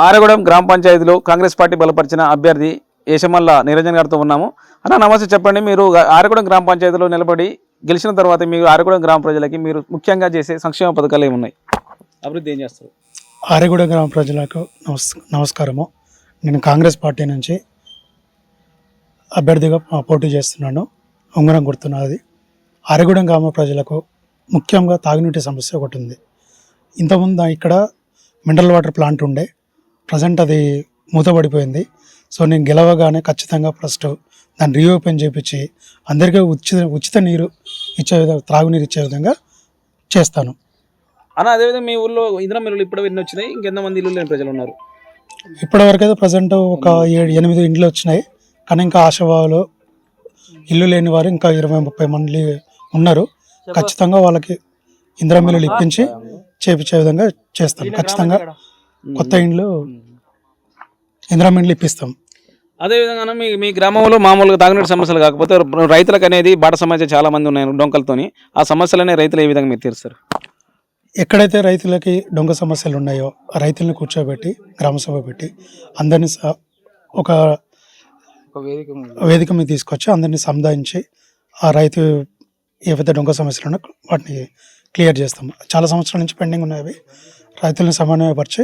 ఆరగూడెం గ్రామ పంచాయతీలో కాంగ్రెస్ పార్టీ బలపరిచిన అభ్యర్థి ఏషమల్ల నిరంజన్ గారితో ఉన్నాము. అన్న నమస్తే, చెప్పండి. మీరు ఆరగూడెం గ్రామ పంచాయతీలో నిలబడి గెలిచిన తర్వాత మీరు ఆరగూడెం గ్రామ ప్రజలకి మీరు ముఖ్యంగా చేసే సంక్షేమ పథకాలు ఏమున్నాయి, అభివృద్ధి ఏం చేస్తారు? ఆరగూడెం గ్రామ ప్రజలకు నమస్కారము. నేను కాంగ్రెస్ పార్టీ నుంచి అభ్యర్థిగా పోటీ చేస్తున్నాను. ఉంగరం గుర్తున్నది. ఆరగూడెం గ్రామ ప్రజలకు ముఖ్యంగా తాగునీటి సమస్య ఒకటి ఉంది. ఇంతకుముందు ఇక్కడ మినరల్ వాటర్ ప్లాంట్ ఉండే, ప్రజెంట్ అది మూతపడిపోయింది. సో నేను గెలవగానే ఖచ్చితంగా ఫస్ట్ దాన్ని రీఓపెన్ చేయించి అందరికీ ఉచిత నీరు ఇచ్చే విధంగా, త్రాగునీరు ఇచ్చే విధంగా చేస్తాను. అన్న అదేవిధంగా మీ ఊళ్ళో ఇందిరా మిల్లులు ఇప్పుడు ఎన్ని వచ్చినాయి, ఇంకెంతమంది ఇల్లు లేని ప్రజలు ఉన్నారు? ఇప్పటివరకు అయితే ప్రజెంట్ ఒక 7-8 ఇండ్లు వచ్చినాయి. కానీ ఇంకా ఆశావాళ్ళు ఇల్లు లేని వారు ఇంకా 20-30 మంది ఉన్నారు. ఖచ్చితంగా వాళ్ళకి ఇందిరా మిల్లులు ఇప్పించి చేపించే విధంగా చేస్తాం. ఖచ్చితంగా కొత్త ఇండ్లు ఇందిరా మిల్లులు ఇప్పిస్తాం. అదేవిధంగా మీ గ్రామంలో మామూలుగా తాగునీటి సమస్యలు కాకపోతే రైతులకు అనేది బాట సమస్య చాలా మంది ఉన్నాయి డొంకలతోని. ఆ సమస్యలనే రైతులు ఏ విధంగా మీరు తీరుస్తారు? ఎక్కడైతే రైతులకి డొంక సమస్యలు ఉన్నాయో ఆ రైతులను కూర్చోబెట్టి గ్రామసభ పెట్టి అందరినీ ఒక వేదిక మీద తీసుకొచ్చి అందరినీ సముదాయించి ఆ రైతు ఏవైతే డొంక సమస్యలు ఉన్నాయో వాటిని క్లియర్ చేస్తాం. చాలా సంవత్సరాల నుంచి పెండింగ్ ఉన్నాయి, రైతులను సమన్వయపరిచి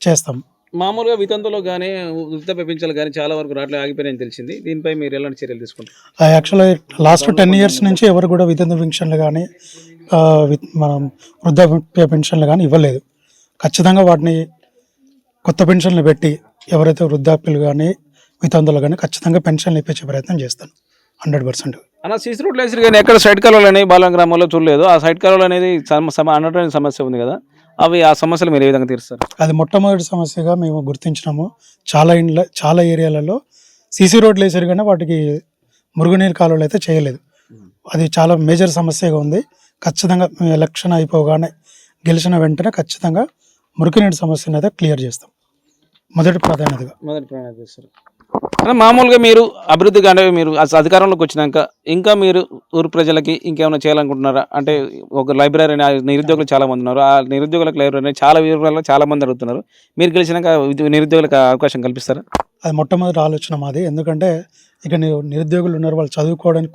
చేస్తాం. మామూలుగా వితంతులో కానీ వృద్ధాప్య పింఛన్లు కానీ చాలా వరకు రాట్లే ఆగిపోయినాయని తెలిసింది. దీనిపై మీరు ఎలాంటి చర్యలు తీసుకుంటారు? యాక్చువల్గా లాస్ట్ 10 years నుంచి ఎవరు కూడా వితంతు పెన్షన్లు కానీ మనం వృద్ధాప్య పెన్షన్లు కానీ ఇవ్వలేదు. ఖచ్చితంగా వాటిని కొత్త పెన్షన్లు పెట్టి ఎవరైతే వృద్ధాప్యులు కానీ వితంతులు కానీ ఖచ్చితంగా పెన్షన్లు ఇప్పించే ప్రయత్నం చేస్తాను 100%. అన్న సీసీ రోడ్లు వేసారు కానీ ఎక్కడ సైడ్ కాలువలు అనేవి బాలం గ్రామంలో చూడలేదు. ఆ సైడ్ కాలువలు అనేది అన్నటువంటి సమస్య ఉంది కదా, అవి ఆ సమస్యలు మీరు ఏ విధంగా తీరుస్తారు? అది మొట్టమొదటి సమస్యగా మేము గుర్తించినాము. చాలా ఏరియాలలో సీసీ రోడ్లు వేసారు కానీ వాటికి మురుగునీరు కాలువలు అయితే చేయలేదు. అది చాలా మేజర్ సమస్యగా ఉంది. ఖచ్చితంగా మేము ఎలక్షన్ అయిపోగానే గెలిచిన వెంటనే ఖచ్చితంగా మురుగునీటి సమస్యను అయితే క్లియర్ చేస్తాం. మొదటి ప్రాధాన్యతగా చేస్తారు. మామూలుగా మీరు అభివృద్ధిగా అంటే మీరు అధికారంలోకి వచ్చినాక ఇంకా మీరు ఊరు ప్రజలకి ఇంకేమైనా చేయాలనుకుంటున్నారా? అంటే ఒక లైబ్రరీ, నిరుద్యోగులు చాలా మంది ఉన్నారు, ఆ నిరుద్యోగులకు లైబ్రరీ చాలా వివరాల్లో చాలా మంది అడుగుతున్నారు. మీరు గెలిచినాక నిరుద్యోగులకు అవకాశం కల్పిస్తారా? అది మొట్టమొదటి ఆలోచన మాది. ఎందుకంటే ఇక నిరుద్యోగులు ఉన్నారు, వాళ్ళు చదువుకోవడానికి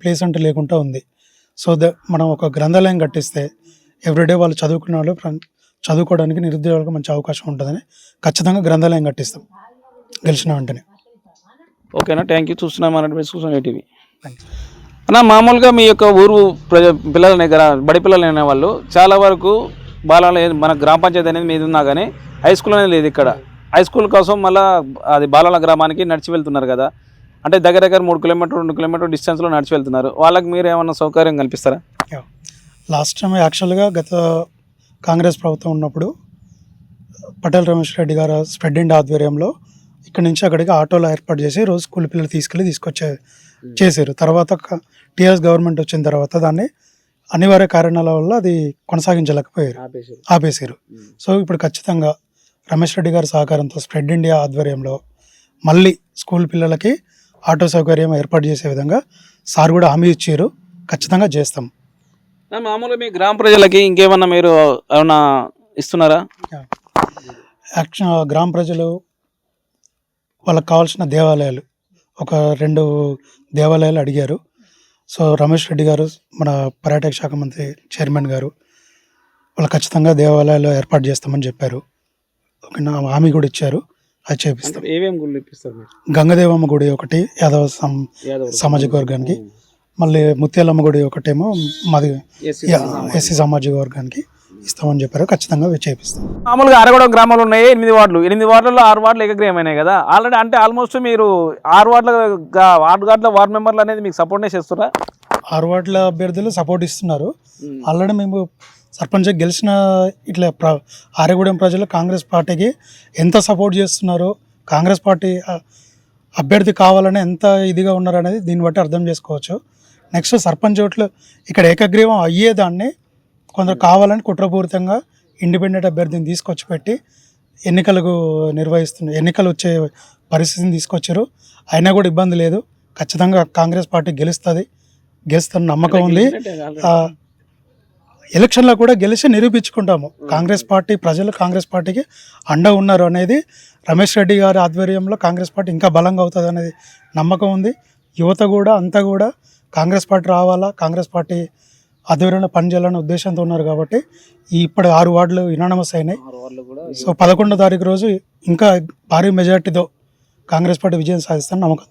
ప్లేస్ అంటే లేకుండా ఉంది. సో మనం ఒక గ్రంథాలయం కట్టిస్తే ఎవ్రీడే వాళ్ళు చదువుకున్న వాళ్ళు చదువుకోవడానికి నిరుద్యోగులకు మంచి అవకాశం ఉంటుందని ఖచ్చితంగా గ్రంథాలయం కట్టిస్తాం గెలిచిన వెంటనే. ఓకేనా, థ్యాంక్ యూ. చూస్తున్నాం చూస్తున్నాం టీవీ. అన్న మామూలుగా మీ యొక్క ఊరు పిల్లలని బడి పిల్లలు అనే వాళ్ళు చాలా వరకు బాలల మన గ్రామ పంచాయతీ అనేది మీద ఉన్నా కానీ హై స్కూల్ అనేది లేదు ఇక్కడ. హై స్కూల్ కోసం మళ్ళీ అది బాలల గ్రామానికి నడిచి వెళ్తున్నారు కదా, అంటే దగ్గర 3 కిలోమీటర్ 2 కిలోమీటర్ డిస్టెన్స్లో నడిచి వెళ్తున్నారు. వాళ్ళకి మీరు ఏమన్నా సౌకర్యం కల్పిస్తారా? లాస్ట్ టైం యాక్చువల్గా గత కాంగ్రెస్ ప్రభుత్వం ఉన్నప్పుడు పటేల్ రమేష్ రెడ్డి గారు స్ప్రెడ్ ఇండ్ ఆధ్వర్యంలో ఇక్కడ నుంచి అక్కడికి ఆటోలో ఏర్పాటు చేసి రోజు స్కూల్ పిల్లలు చేశారు. తర్వాత టీఆర్ఎస్ గవర్నమెంట్ వచ్చిన తర్వాత దాన్ని అనివార్య కారణాల వల్ల అది కొనసాగించలేకపోయారు, ఆపేశారు. సో ఇప్పుడు ఖచ్చితంగా రమేష్ రెడ్డి గారి సహకారంతో స్ప్రెడ్ ఇండియా ఆధ్వర్యంలో మళ్ళీ స్కూల్ పిల్లలకి ఆటో సౌకర్యం ఏర్పాటు చేసే విధంగా సార్ కూడా హామీ ఇచ్చారు. ఖచ్చితంగా చేస్తాం. మామూలుగా మీ గ్రామ ప్రజలకి ఇంకేమన్నా మీరు ఏమన్నా ఇస్తున్నారా? గ్రామ ప్రజలు వాళ్ళకి కావాల్సిన దేవాలయాలు, ఒక 2 దేవాలయాలు అడిగారు. సో రమేష్ రెడ్డి గారు, మన పర్యాటక శాఖ మంత్రి చైర్మన్ గారు, వాళ్ళు ఖచ్చితంగా దేవాలయాలు ఏర్పాటు చేస్తామని చెప్పారు. హామీ కూడా ఇచ్చారు. అది చేపిస్తాం. ఏమేమి గుళ్ళు ఇప్పిస్తారు? గంగదేవమ్మ గుడి ఒకటి యాదవ సామాజిక వర్గానికి, మళ్ళీ ముత్యాలమ్మ గుడి ఒకటేమో మాది ఎస్సీ సామాజిక వర్గానికి ఇస్తామని చెప్పారు. ఖచ్చితంగా చేపిస్తాం. మామూలుగా ఆరగూడెం గ్రామాలు ఉన్నాయి 8 వార్డులు. 8 వార్డులలో 6 వార్డులు ఏకగ్రీవమైనాయి కదా ఆల్రెడీ. అంటే ఆల్మోస్ట్ మీరు 6 వార్డుల వార్డు మెంబర్లు అనేది మీకు సపోర్ట్ చేస్తారా? 6 వార్డుల అభ్యర్థులు సపోర్ట్ ఇస్తున్నారు. ఆల్రెడీ మేము సర్పంచ్ గెలిచిన ఇట్లా ఆరగూడెం ప్రజలు కాంగ్రెస్ పార్టీకి ఎంత సపోర్ట్ చేస్తున్నారో, కాంగ్రెస్ పార్టీ అభ్యర్థి కావాలని ఎంత ఇదిగా ఉన్నారు అనేది దీన్ని బట్టి అర్థం చేసుకోవచ్చు. నెక్స్ట్ సర్పంచ్ ఓట్లు ఇక్కడ ఏకగ్రీవం అయ్యేదాన్ని కొందరు కావాలని కుట్రపూరితంగా ఇండిపెండెంట్ అభ్యర్థిని తీసుకొచ్చి పెట్టి ఎన్నికలు వచ్చే పరిస్థితిని తీసుకొచ్చారు. అయినా కూడా ఇబ్బంది లేదు. ఖచ్చితంగా కాంగ్రెస్ పార్టీ గెలుస్తుంది నమ్మకం ఉంది. ఎలక్షన్లో కూడా గెలిచి నిరూపించుకుంటాము. కాంగ్రెస్ పార్టీ, ప్రజలు కాంగ్రెస్ పార్టీకి అండ ఉన్నారు అనేది రమేష్ రెడ్డి గారి ఆధ్వర్యంలో కాంగ్రెస్ పార్టీ ఇంకా బలంగా అవుతుంది అనేది నమ్మకం ఉంది. యువత కూడా అంతా కూడా కాంగ్రెస్ పార్టీ రావాలా, కాంగ్రెస్ పార్టీ ఆధ్వర్యంలో పనిచేయాలనే ఉద్దేశంతో ఉన్నారు. కాబట్టి ఇప్పుడు 6 వార్డులు యునానిమస్ అయినాయి. సో 11వ తారీఖు రోజు ఇంకా భారీ మెజార్టీతో కాంగ్రెస్ పార్టీ విజయం సాధిస్తారని నమ్మకం.